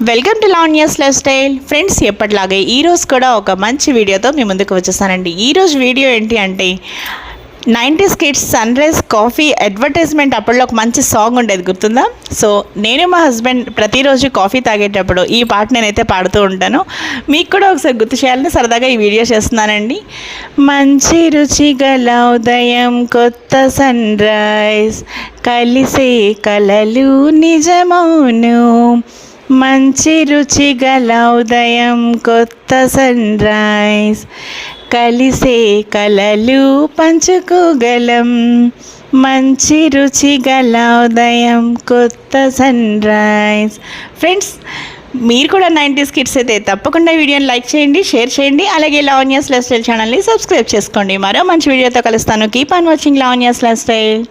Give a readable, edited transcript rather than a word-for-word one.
Welcome to Lavanya's life style. Friends, ఎప్పటిలాగే ఈరోజు కూడా ఒక మంచి వీడియోతో మీ ముందుకు వచ్చేసానండి. ఈరోజు వీడియో ఏంటి అంటే 90s kids sunrise coffee advertisement. అప్పట్లో ఒక మంచి సాంగ్ ఉండేది, గుర్తుందా? సో నేను మా హస్బెండ్ ప్రతిరోజు కాఫీ తాగేటప్పుడు ఈ పాట నేనైతే పాడుతూ ఉంటాను. మీకు కూడా ఒకసారి గుర్తు చేయాలని సరదాగా ఈ వీడియో చేస్తున్నానండి. మంచి రుచి గల ఉదయం, కొత్త సన్ రైజ్, కలిసే కలలు నిజమౌను. మంచి రుచి గల ఉదయం, కొత్త సన్ రైజ్, కలిసే కలలు పంచుకోగలం. మంచి రుచి గల ఉదయం, కొత్త సన్ రైజ్. ఫ్రెండ్స్, మీరు కూడా 90s కిడ్స్ అయితే తప్పకుండా వీడియోని లైక్ చేయండి, షేర్ చేయండి. అలాగే లావణ్యాస్ లైఫ్ స్టైల్ ఛానల్ని సబ్స్క్రైబ్ చేసుకోండి. మరో మంచి వీడియోతో కలుస్తాను. Keep on watching Lavanya's life style.